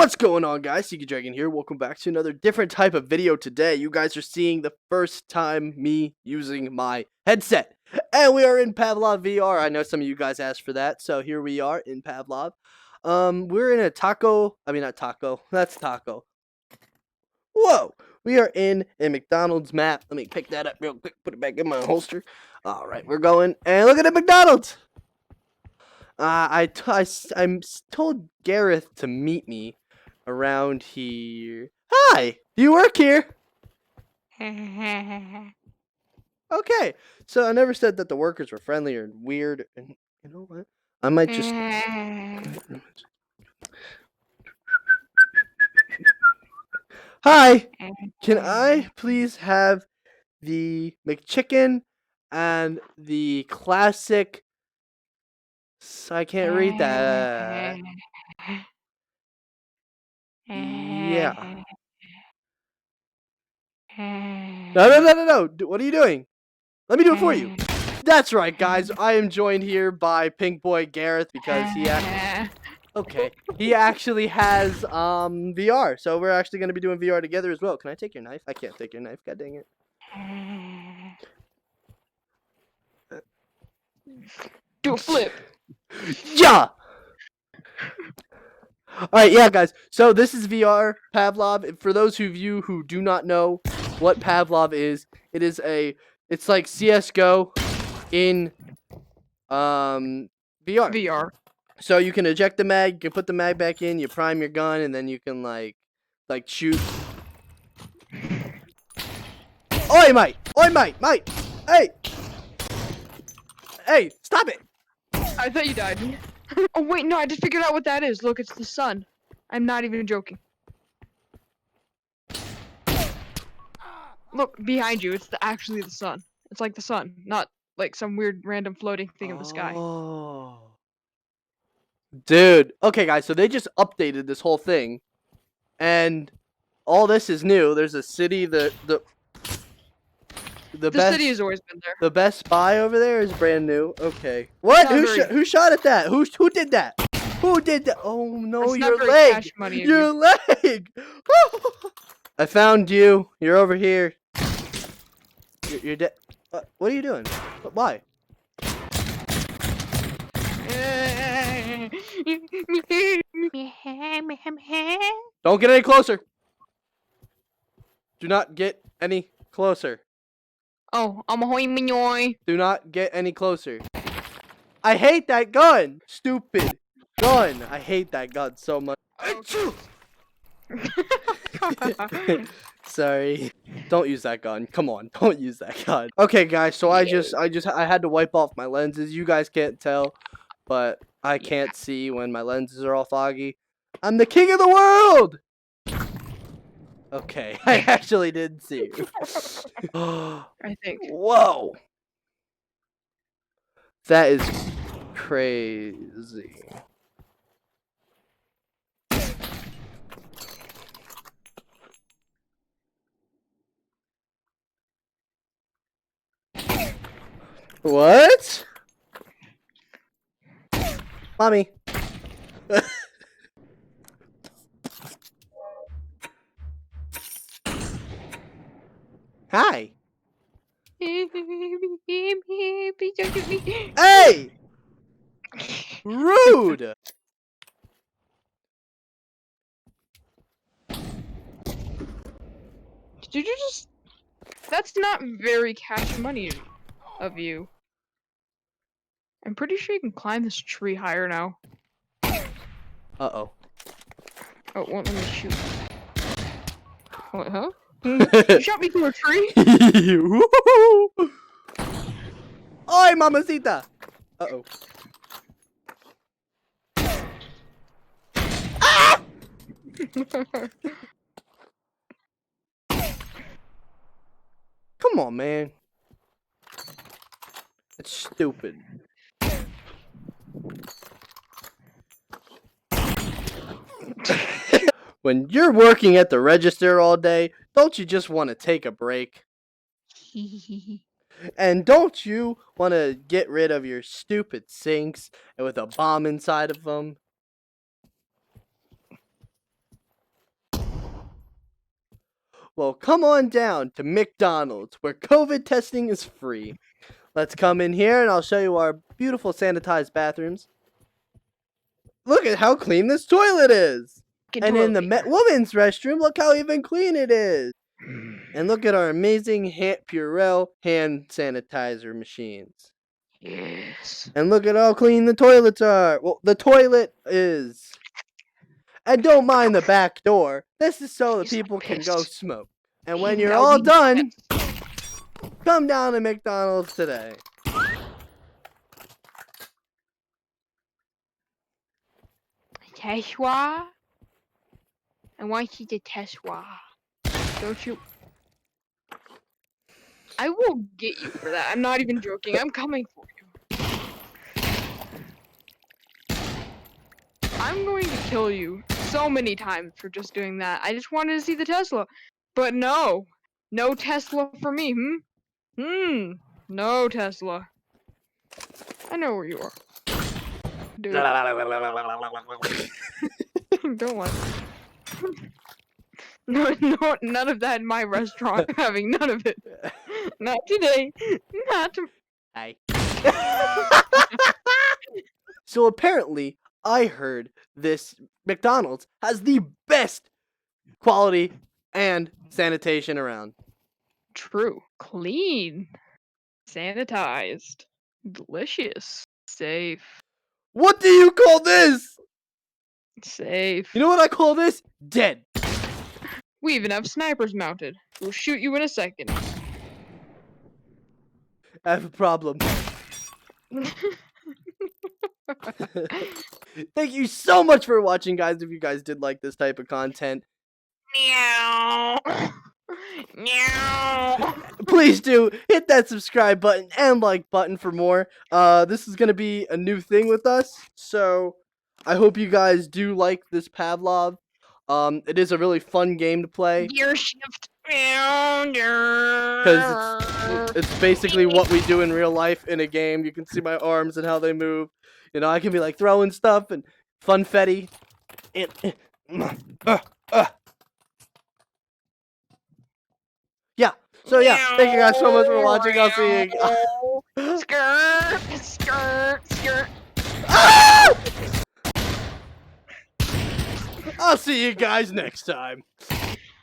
What's going on, guys? Seeky Dragon here. Welcome back to another different type of video today. You guys are seeing the first time me using my headset. And we are in Pavlov VR. I know some of you guys asked for that, so here we are in Pavlov. We're in a taco. I mean, not taco. That's taco. Whoa! We are in a McDonald's map. Let me pick that up real quick. Put it back in my holster. All right, we're going. And look at the McDonald's! I told Gareth to meet me around here. Hi! Do you work here? Okay. So I never said that the workers were friendly or weird. And you know what? I might just... Hi! Can I please have the McChicken and the classic... I can't read that. Yeah. No. What are you doing? Let me do it for you. That's right, guys. I am joined here by Pink Boy Gareth because he actually has VR. So we're actually going to be doing VR together as well. Can I take your knife? I can't take your knife. God dang it. Do a flip. Yeah. Alright, yeah, guys. So this is VR Pavlov. For those of you who do not know what Pavlov is, it's like CS:GO in VR. VR. So you can eject the mag, you can put the mag back in, you prime your gun, and then you can like shoot. Oi, mate! Oi, mate! Hey! Hey! Stop it! I thought you died. Oh wait, no, I just figured out what that is. Look, it's the sun. I'm not even joking. Look, behind you, it's actually the sun. It's like the sun, not like some weird random floating thing in the sky. Oh. Dude. Okay, guys, so they just updated this whole thing. And all this is new. There's a city, the city has always been there. The Best Buy over there is brand new. Okay. What? Who shot at that? Who did that? Who did that? Oh no, your leg. Your leg. I found you. You're over here. You're dead. What are you doing? Why? Don't get any closer. Do not get any closer. Oh, I'm a hoy minoy. Do not get any closer. I hate that gun. Stupid gun. I hate that gun so much. Sorry. Don't use that gun. Come on. Don't use that gun. Okay, guys. So I had to wipe off my lenses. You guys can't tell, but I can't see when my lenses are all foggy. I'm the king of the world. Okay, I actually didn't see you. I think. Whoa. That is crazy. What? Mommy. Hi. Hey! Rude! Did you just... That's not very cash money of you. I'm pretty sure you can climb this tree higher now. Uh-oh. Oh, won't let me shoot. What, huh? You shot me through a tree? Oi, mamacita! Uh-oh. Ah! Come on, man. That's stupid. When you're working at the register all day, don't you just want to take a break? And don't you want to get rid of your stupid sinks and with a bomb inside of them? Well, come on down to McDonald's, where COVID testing is free. Let's come in here and I'll show you our beautiful sanitized bathrooms. Look at how clean this toilet is. And in the women's restroom, look how even clean it is. And look at our amazing Purell hand sanitizer machines. Yes. And look at how clean the toilets are. Well, the toilet is. And don't mind the back door. This is so that people can go smoke. And when you're all done, come down to McDonald's today. Teshwa? I want you to Teshwa. Don't you? I will get you for that. I'm not even joking. I'm coming for you. I'm going to kill you so many times for just doing that. I just wanted to see the Tesla. But no. No Tesla for me, No Tesla. I know where you are. Dude. Don't want. No, none of that in my restaurant. I'm having none of it. Not today. Not tomorrow. So apparently, I heard this McDonald's has the best quality and sanitation around. True. Clean. Sanitized. Delicious. Safe. What do you call this? Safe. You know what I call this? Dead. We even have snipers mounted. We'll shoot you in a second. I have a problem. Thank you so much for watching, guys. If you guys did like this type of content, Meow. Meow. please do hit that subscribe button and like button for more. This is gonna be a new thing with us, so I hope you guys do like this Pavlov. It is a really fun game to play. Gear shift. Because it's basically what we do in real life in a game. You can see my arms and how they move. You know, I can be like throwing stuff and funfetti. Yeah. So yeah, thank you guys so much for watching. I'll see you. Skirt. I'll see you guys next time.